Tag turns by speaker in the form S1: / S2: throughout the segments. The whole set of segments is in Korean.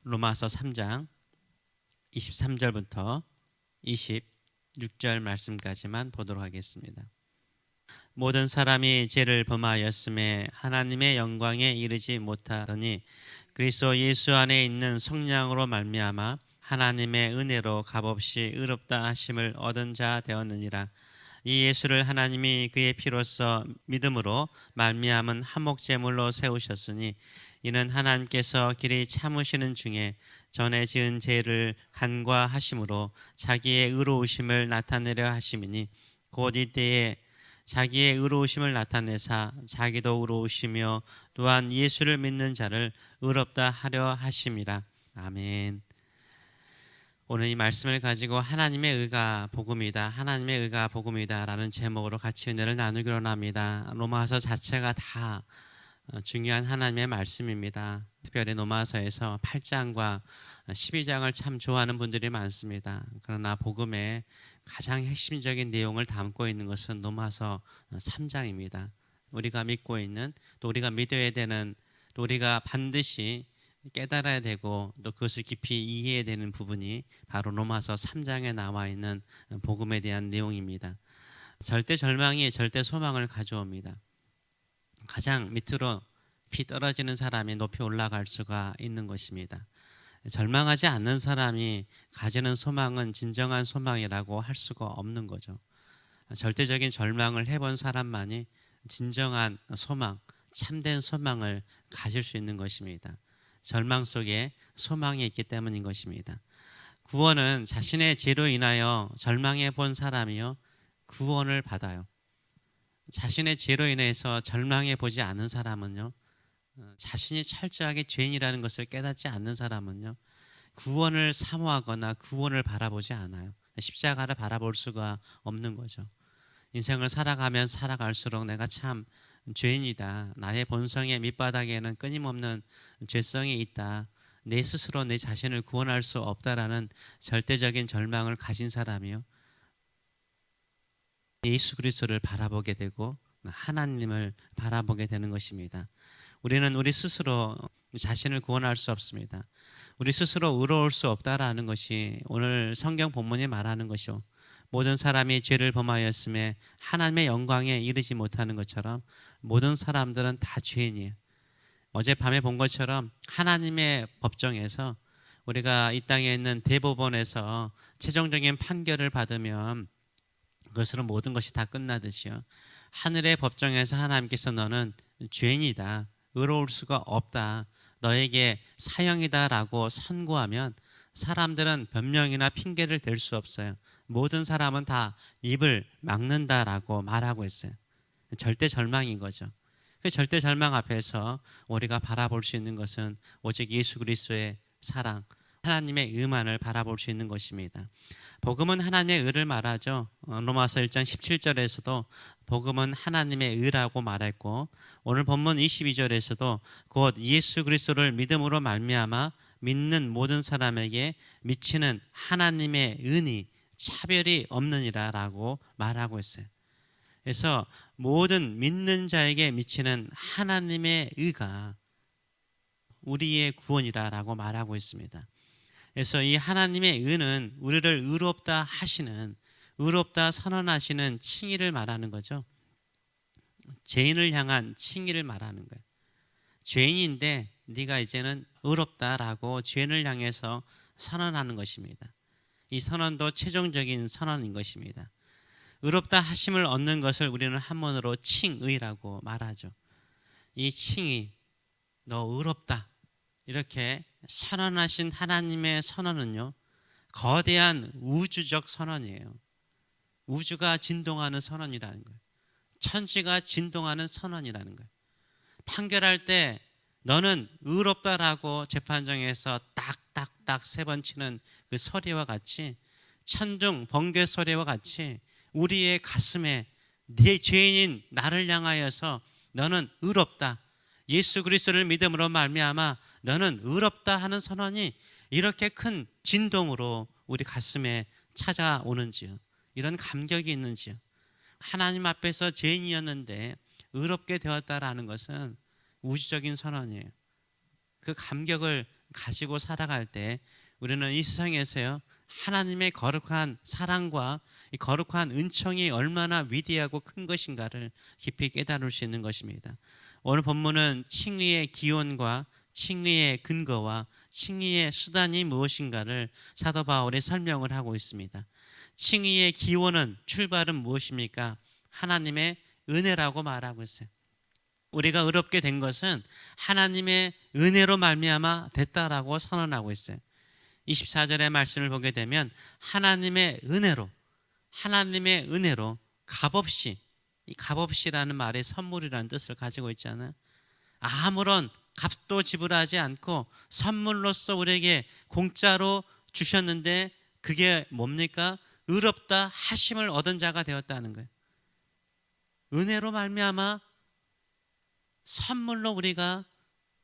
S1: 로마서 3장 23절부터 26절 말씀까지만 보도록 하겠습니다. 모든 사람이 죄를 범하였음에 하나님의 영광에 이르지 못하더니 그리스도 예수 안에 있는 성령으로 말미암아 하나님의 은혜로 값없이 의롭다 하심을 얻은 자 되었느니라. 이 예수를 하나님이 그의 피로써 믿음으로 말미암은 한목제물로 세우셨으니 이는 하나님께서 길이 참으시는 중에 전에 지은 죄를 간과하심으로 자기의 의로우심을 나타내려 하심이니 곧 이때에 자기의 의로우심을 나타내사 자기도 의로우시며 또한 예수를 믿는 자를 의롭다 하려 하심이라. 아멘. 오늘 이 말씀을 가지고 하나님의 의가 복음이다, 하나님의 의가 복음이다 라는 제목으로 같이 은혜를 나누기로 합니다. 로마서 자체가 다 중요한 하나님의 말씀입니다. 특별히 로마서에서 8장과 12장을 참 좋아하는 분들이 많습니다. 그러나 복음의 가장 핵심적인 내용을 담고 있는 것은 로마서 3장입니다. 우리가 믿고 있는, 또 우리가 믿어야 되는, 또 우리가 반드시 깨달아야 되고 또 그것을 깊이 이해해야 되는 부분이 바로 로마서 3장에 나와 있는 복음에 대한 내용입니다. 절대 절망이 절대 소망을 가져옵니다. 가장 밑으로 피 떨어지는 사람이 높이 올라갈 수가 있는 것입니다. 절망하지 않는 사람이 가지는 소망은 진정한 소망이라고 할 수가 없는 거죠. 절대적인 절망을 해본 사람만이 진정한 소망, 참된 소망을 가질 수 있는 것입니다. 절망 속에 소망이 있기 때문인 것입니다. 구원은 자신의 죄로 인하여 절망해 본 사람이요 구원을 받아요. 자신의 죄로 인해서 절망해 보지 않은 사람은요, 자신이 철저하게 죄인이라는 것을 깨닫지 않는 사람은요, 구원을 사모하거나 구원을 바라보지 않아요. 십자가를 바라볼 수가 없는 거죠. 인생을 살아가면 살아갈수록 내가 참 죄인이다, 나의 본성의 밑바닥에는 끊임없는 죄성이 있다, 내 스스로 내 자신을 구원할 수 없다라는 절대적인 절망을 가진 사람이요, 예수 그리스도를 바라보게 되고 하나님을 바라보게 되는 것입니다. 우리는 우리 스스로 자신을 구원할 수 없습니다. 우리 스스로 의로울 수 없다라는 것이 오늘 성경 본문이 말하는 것이요, 모든 사람이 죄를 범하였음에 하나님의 영광에 이르지 못하는 것처럼 모든 사람들은 다 죄인이에요. 어젯밤에 본 것처럼 하나님의 법정에서 우리가 이 땅에 있는 대법원에서 최종적인 판결을 받으면 그것으로 모든 것이 다 끝나듯이요, 하늘의 법정에서 하나님께서 너는 죄인이다, 의로울 수가 없다, 너에게 사형이다 라고 선고하면 사람들은 변명이나 핑계를 댈 수 없어요. 모든 사람은 다 입을 막는다라고 말하고 있어요. 절대 절망인 거죠. 그 절대 절망 앞에서 우리가 바라볼 수 있는 것은 오직 예수 그리스도의 사랑, 하나님의 의만을 바라볼 수 있는 것입니다. 복음은 하나님의 의를 말하죠. 로마서 1장 17절에서도 복음은 하나님의 의라고 말했고, 오늘 본문 22절에서도 곧 예수 그리스도를 믿음으로 말미암아 믿는 모든 사람에게 미치는 하나님의 은이 차별이 없느니라 라고 말하고 있어요. 그래서 모든 믿는 자에게 미치는 하나님의 의가 우리의 구원이라 라고 말하고 있습니다. 그래서 이 하나님의 의는 우리를 의롭다 하시는, 의롭다 선언하시는 칭의를 말하는 거죠. 죄인을 향한 칭의를 말하는 거예요. 죄인인데 네가 이제는 의롭다라고 죄인을 향해서 선언하는 것입니다. 이 선언도 최종적인 선언인 것입니다. 의롭다 하심을 얻는 것을 우리는 한문으로 칭의라고 말하죠. 이 칭의, 너 의롭다 이렇게 선언하신 하나님의 선언은요, 거대한 우주적 선언이에요. 우주가 진동하는 선언이라는 거예요. 천지가 진동하는 선언이라는 거예요. 판결할 때 너는 의롭다라고 재판정에서 딱딱딱 세 번 치는 그 소리와 같이, 천둥 번개 소리와 같이 우리의 가슴에 네 죄인인 나를 향하여서 너는 의롭다, 예수 그리스도를 믿음으로 말미암아 너는 의롭다 하는 선언이 이렇게 큰 진동으로 우리 가슴에 찾아오는지요, 이런 감격이 있는지요. 하나님 앞에서 죄인이었는데 의롭게 되었다라는 것은 우주적인 선언이에요. 그 감격을 가지고 살아갈 때 우리는 이 세상에서요 하나님의 거룩한 사랑과 이 거룩한 은총이 얼마나 위대하고 큰 것인가를 깊이 깨달을 수 있는 것입니다. 오늘 본문은 칭의의 기원과 칭의의 근거와 칭의의 수단이 무엇인가를 사도 바울이 설명을 하고 있습니다. 칭의의 기원은 출발은 무엇입니까? 하나님의 은혜라고 말하고 있어요. 우리가 의롭게 된 것은 하나님의 은혜로 말미암아 됐다라고 선언하고 있어요. 24절의 말씀을 보게 되면 하나님의 은혜로 값없이, 이 값없이라는 말이 선물이라는 뜻을 가지고 있잖아요. 아무런 값도 지불하지 않고 선물로서 우리에게 공짜로 주셨는데 그게 뭡니까? 의롭다 하심을 얻은 자가 되었다는 거예요. 은혜로 말미암아 선물로 우리가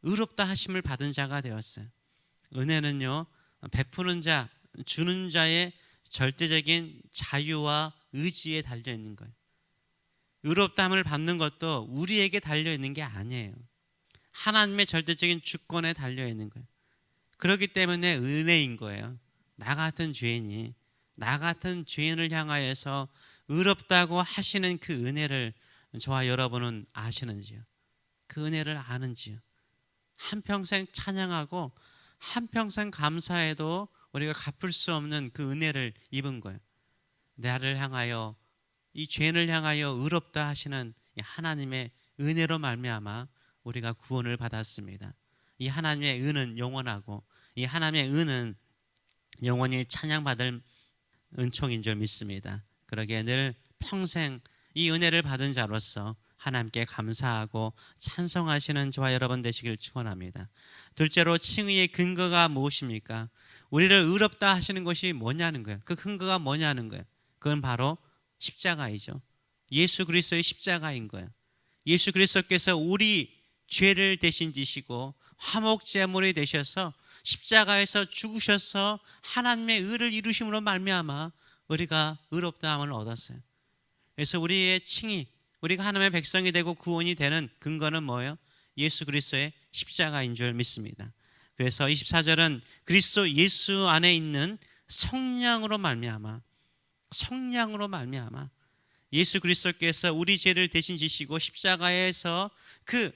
S1: 의롭다 하심을 받은 자가 되었어요. 은혜는요 베푸는 자, 주는 자의 절대적인 자유와 의지에 달려 있는 거예요. 의롭다함을 받는 것도 우리에게 달려 있는 게 아니에요. 하나님의 절대적인 주권에 달려 있는 거예요. 그렇기 때문에 은혜인 거예요. 나 같은 죄인을 향하여서 의롭다고 하시는 그 은혜를 저와 여러분은 아시는지요? 그 은혜를 아는지요? 한평생 찬양하고 한평생 감사해도 우리가 갚을 수 없는 그 은혜를 입은 거예요. 나를 향하여, 이 죄인을 향하여 의롭다 하시는 하나님의 은혜로 말미암아 우리가 구원을 받았습니다. 이 하나님의 은은 영원하고 이 하나님의 은은 영원히 찬양받을 은총인 줄 믿습니다. 그러기에 늘 평생 이 은혜를 받은 자로서 하나님께 감사하고 찬송하시는 저와 여러분 되시길 축원합니다. 둘째로 칭의의 근거가 무엇입니까? 우리를 의롭다 하시는 것이 뭐냐는 거예요. 그 근거가 뭐냐는 거예요. 그건 바로 십자가이죠. 예수 그리스도의 십자가인 거예요. 예수 그리스도께서 우리 죄를 대신 지시고 화목제물이 되셔서 십자가에서 죽으셔서 하나님의 의를 이루심으로 말미암아 우리가 의롭다함을 얻었어요. 그래서 우리의 칭의, 우리가 하나님의 백성이 되고 구원이 되는 근거는 뭐예요? 예수 그리스도의 십자가인 줄 믿습니다. 그래서 24절은 그리스도 예수 안에 있는 성량으로 말미암아 예수 그리스도께서 우리 죄를 대신 지시고 십자가에서 그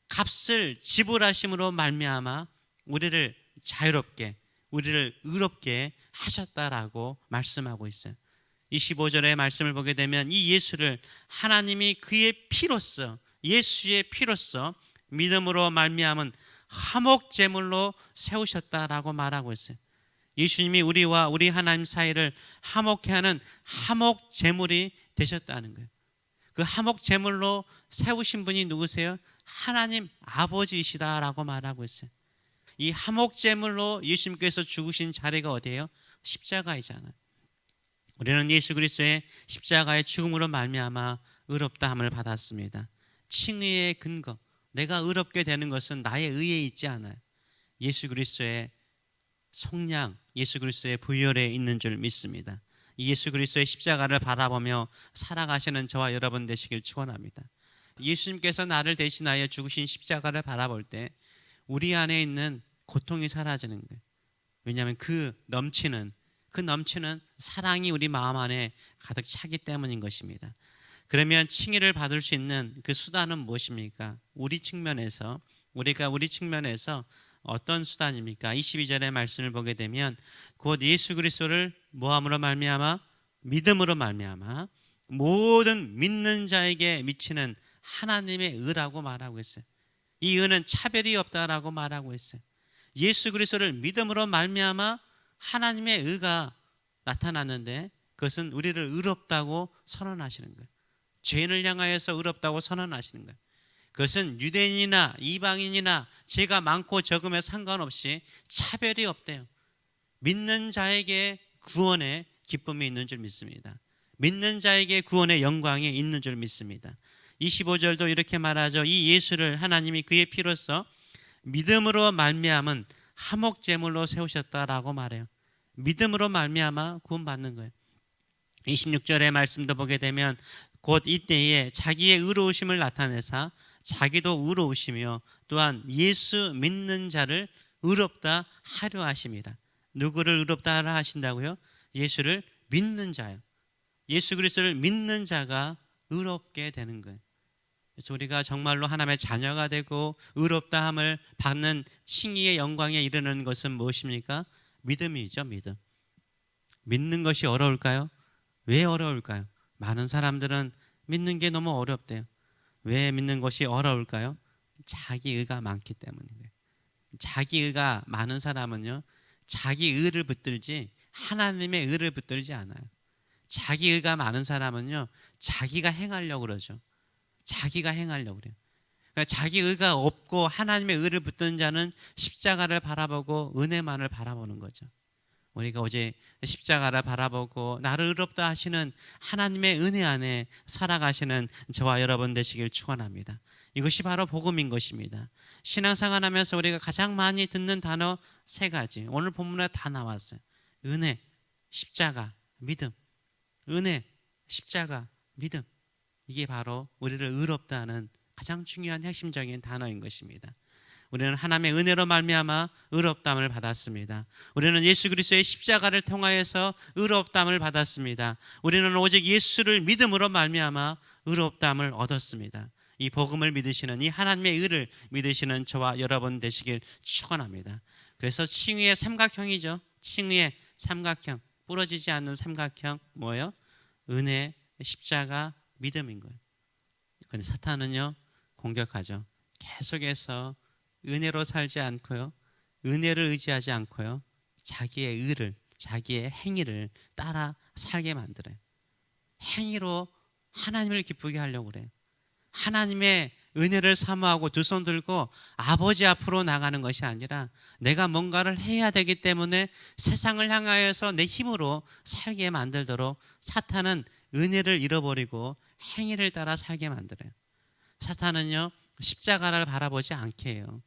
S1: 값을 지불하심으로 말미암아 우리를 자유롭게, 우리를 의롭게 하셨다라고 말씀하고 있어요. 25절의 말씀을 보게 되면 이 예수를 하나님이 그의 피로써, 예수의 피로써 믿음으로 말미암은 화목제물로 세우셨다라고 말하고 있어요. 예수님이 우리와 우리 하나님 사이를 화목케 하는 화목제물이 되셨다는 거예요. 그 화목제물로 세우신 분이 누구세요? 하나님 아버지이시다라고 말하고 있어요. 이 화목제물로 예수님께서 죽으신 자리가 어디예요? 십자가이잖아요. 우리는 예수 그리스도의 십자가의 죽음으로 말미암아 의롭다함을 받았습니다. 칭의의 근거, 내가 의롭게 되는 것은 나의 의에 있지 않아요. 예수 그리스도의 속량, 예수 그리스도의 보혈에 있는 줄 믿습니다. 예수 그리스도의 십자가를 바라보며 살아가시는 저와 여러분 되시길 축원합니다. 예수님께서 나를 대신하여 죽으신 십자가를 바라볼 때 우리 안에 있는 고통이 사라지는 거예요. 왜냐하면 그 넘치는 사랑이 우리 마음 안에 가득 차기 때문인 것입니다. 그러면 칭의를 받을 수 있는 그 수단은 무엇입니까? 우리 측면에서 어떤 수단입니까? 22절의 말씀을 보게 되면 곧 예수 그리스도를 뭐함으로 말미암아? 믿음으로 말미암아 모든 믿는 자에게 미치는 하나님의 의라고 말하고 있어요. 이 의는 차별이 없다라고 말하고 있어요. 예수 그리스도를 믿음으로 말미암아 하나님의 의가 나타났는데 그것은 우리를 의롭다고 선언하시는 거예요. 죄인을 향하여서 의롭다고 선언하시는 거예요. 그것은 유대인이나 이방인이나 죄가 많고 적음에 상관없이 차별이 없대요. 믿는 자에게 구원의 기쁨이 있는 줄 믿습니다. 믿는 자에게 구원의 영광이 있는 줄 믿습니다. 25절도 이렇게 말하죠. 이 예수를 하나님이 그의 피로써 믿음으로 말미암은 화목제물로 세우셨다라고 말해요. 믿음으로 말미암아 구원받는 거예요. 26절의 말씀도 보게 되면 곧 이때에 자기의 의로우심을 나타내사 자기도 의로우시며 또한 예수 믿는 자를 의롭다 하려 하심이라. 누구를 의롭다 하려 하신다고요? 예수를 믿는 자요. 예수 그리스도를 믿는 자가 의롭게 되는 거예요. 그래서 우리가 정말로 하나님의 자녀가 되고 의롭다함을 받는 칭의의 영광에 이르는 것은 무엇입니까? 믿음이죠. 믿음. 믿는 것이 어려울까요? 왜 어려울까요? 많은 사람들은 믿는 게 너무 어렵대요. 왜 믿는 것이 어려울까요? 자기 의가 많기 때문이에요. 자기 의가 많은 사람은요, 자기 의를 붙들지 하나님의 의를 붙들지 않아요. 자기 의가 많은 사람은요, 자기가 행하려고 그러죠. 자기가 행하려고 그래요. 그러니까 자기 의가 없고 하나님의 의를 붙든 자는 십자가를 바라보고 은혜만을 바라보는 거죠. 우리가 오직 십자가를 바라보고 나를 의롭다 하시는 하나님의 은혜 안에 살아가시는 저와 여러분 되시길 축원합니다. 이것이 바로 복음인 것입니다. 신앙생활하면서 우리가 가장 많이 듣는 단어 세 가지, 오늘 본문에 다 나왔어요. 은혜, 십자가, 믿음. 은혜, 십자가, 믿음. 이게 바로 우리를 의롭다 하는 가장 중요한 핵심적인 단어인 것입니다. 우리는 하나님의 은혜로 말미암아 의롭다함을 받았습니다. 우리는 예수 그리스도의 십자가를 통하여서 의롭다함을 받았습니다. 우리는 오직 예수를 믿음으로 말미암아 의롭다함을 얻었습니다. 이 복음을 믿으시는, 이 하나님의 의를 믿으시는 저와 여러분 되시길 축원합니다. 그래서 칭의의 삼각형이죠. 칭의의 삼각형, 부러지지 않는 삼각형 뭐예요? 은혜, 십자가, 믿음인 거예요. 그런데 사탄은요, 공격하죠. 계속해서 은혜로 살지 않고요, 은혜를 의지하지 않고요, 자기의 의를, 자기의 행위를 따라 살게 만들어요. 행위로 하나님을 기쁘게 하려고 그래요. 하나님의 은혜를 사모하고 두 손 들고 아버지 앞으로 나가는 것이 아니라 내가 뭔가를 해야 되기 때문에 세상을 향하여서 내 힘으로 살게 만들도록 사탄은 은혜를 잃어버리고 행위를 따라 살게 만들어요. 사탄은요, 십자가를 바라보지 않게 해요.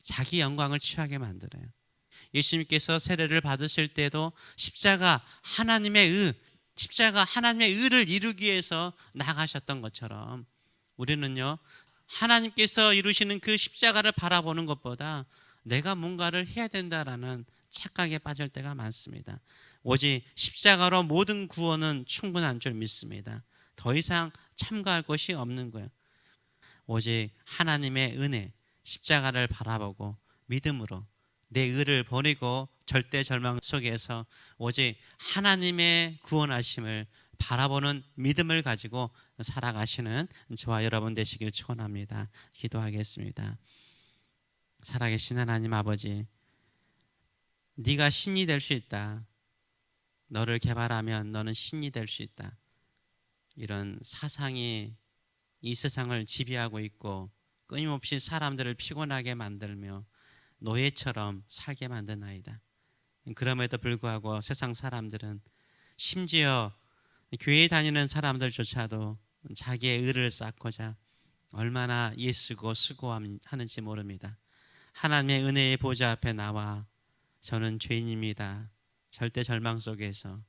S1: 자기 영광을 취하게 만들어요. 예수님께서 세례를 받으실 때도 십자가 하나님의 의, 십자가 하나님의 의를 이루기 위해서 나가셨던 것처럼 우리는요, 하나님께서 이루시는 그 십자가를 바라보는 것보다 내가 뭔가를 해야 된다라는 착각에 빠질 때가 많습니다. 오직 십자가로 모든 구원은 충분한 줄 믿습니다. 더 이상 첨가할 것이 없는 거예요. 오직 하나님의 은혜, 십자가를 바라보고 믿음으로 내 의를 버리고 절대 절망 속에서 오직 하나님의 구원하심을 바라보는 믿음을 가지고 살아가시는 저와 여러분 되시길 축원합니다. 기도하겠습니다. 살아계신 하나님 아버지, 네가 신이 될 수 있다. 너를 개발하면 너는 신이 될 수 있다. 이런 사상이 이 세상을 지배하고 있고 끊임없이 사람들을 피곤하게 만들며 노예처럼 살게 만드나이다. 그럼에도 불구하고 세상 사람들은, 심지어 교회 다니는 사람들조차도 자기의 의를 쌓고자 얼마나 애쓰고 수고하는지 모릅니다. 하나님의 은혜의 보좌 앞에 나와 저는 죄인입니다. 절대 절망 속에서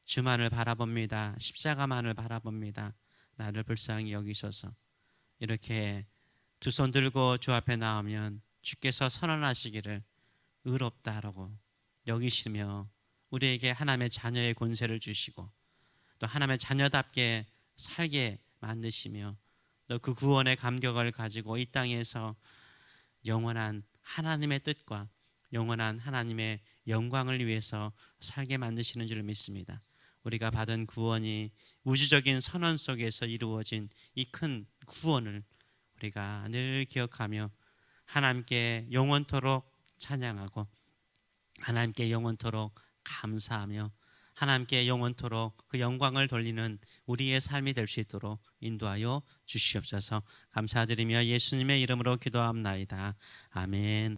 S1: 주만을 바라봅니다. 십자가만을 바라봅니다. 나를 불쌍히 여기소서. 이렇게 두 손 들고 주 앞에 나오면 주께서 선언하시기를 의롭다라고 여기시며 우리에게 하나님의 자녀의 권세를 주시고 또 하나님의 자녀답게 살게 만드시며 또 그 구원의 감격을 가지고 이 땅에서 영원한 하나님의 뜻과 영원한 하나님의 영광을 위해서 살게 만드시는 줄 믿습니다. 우리가 받은 구원이 우주적인 선언 속에서 이루어진 이 큰 구원을 우리가 늘 기억하며 하나님께 영원토록 찬양하고 하나님께 영원토록 감사하며 하나님께 영원토록 그 영광을 돌리는 우리의 삶이 될 수 있도록 인도하여 주시옵소서. 감사드리며 예수님의 이름으로 기도합나이다. 아멘.